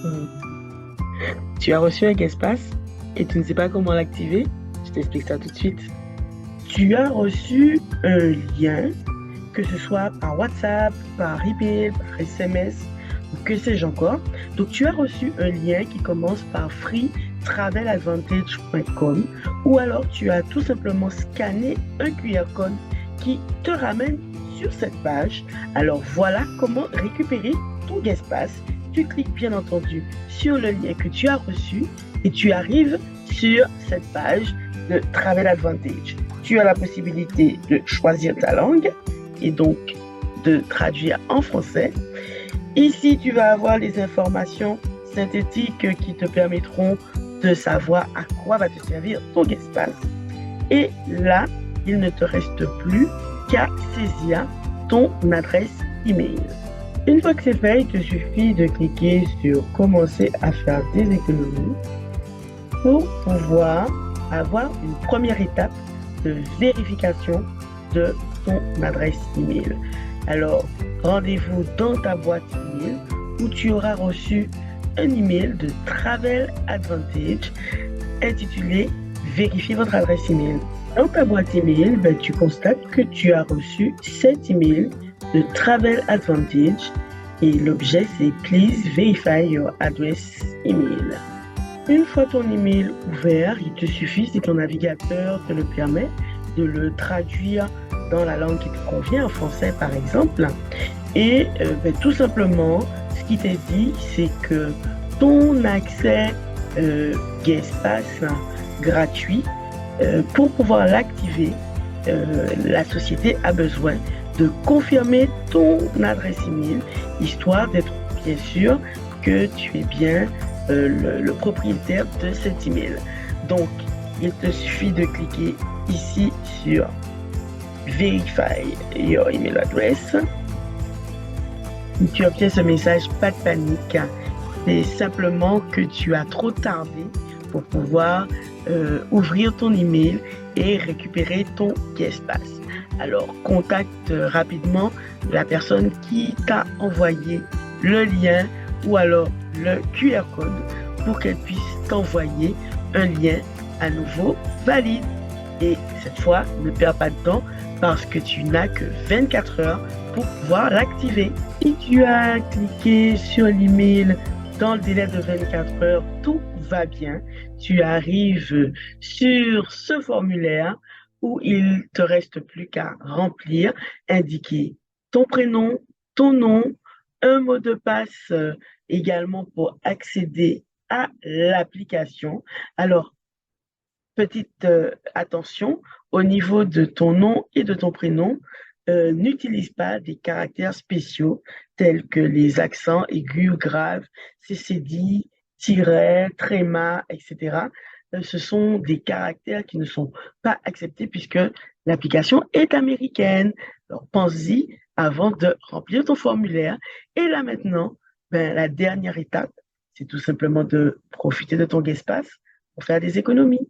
Hmm. Tu as reçu un espace et tu ne sais pas comment l'activer? Je t'explique ça tout de suite. Tu as reçu un lien, que ce soit par WhatsApp, par email, par SMS, ou que sais-je encore. Donc, tu as reçu un lien qui commence par freetraveladvantage.com ou alors tu as tout simplement scanné un QR code qui te ramène sur cette page. Alors, voilà comment récupérer ton guest pass. Tu cliques bien entendu sur le lien que tu as reçu et tu arrives sur cette page de Travel Advantage. Tu as la possibilité de choisir ta langue et donc de traduire en français. Ici, tu vas avoir les informations synthétiques qui te permettront de savoir à quoi va te servir ton espace. Et là, il ne te reste plus qu'à saisir ton adresse email. Une fois que c'est fait, il te suffit de cliquer sur commencer à faire des économies pour pouvoir avoir une première étape de vérification de ton adresse email. Alors, rendez-vous dans ta boîte email où tu auras reçu un email de Travel Advantage intitulé Vérifiez votre adresse email. Dans ta boîte email, tu constates que tu as reçu cet email de Travel Advantage et l'objet c'est Please verify your address email. Une fois ton email ouvert, il te suffit, si ton navigateur te le permet, de le traduire dans la langue qui te convient, en français par exemple. Et tout simplement, ce qui t'est dit, c'est que ton accès Guestpass gratuit, pour pouvoir l'activer, la société a besoin de confirmer ton adresse email, histoire d'être bien sûr que tu es bien le propriétaire de cet email. Donc, il te suffit de cliquer ici sur Verify your email address. Tu obtiens ce message, pas de panique. C'est simplement que tu as trop tardé pour pouvoir ouvrir ton email et récupérer ton guest pass. Alors, contacte rapidement la personne qui t'a envoyé le lien ou alors le QR code pour qu'elle puisse t'envoyer un lien à nouveau valide. Et cette fois, ne perds pas de temps parce que tu n'as que 24 heures pour pouvoir l'activer. Si tu as cliqué sur l'email dans le délai de 24 heures, tout va bien. Tu arrives sur ce formulaire où il te reste plus qu'à remplir, indiquer ton prénom, ton nom, un mot de passe également pour accéder à l'application. Alors, petite attention, au niveau de ton nom et de ton prénom, n'utilise pas des caractères spéciaux tels que les accents aigus ou graves, CCD, tiret, tréma, etc. Ce sont des caractères qui ne sont pas acceptés puisque l'application est américaine. Alors, pense-y avant de remplir ton formulaire. Et là maintenant, la dernière étape, c'est tout simplement de profiter de ton guest pass pour faire des économies.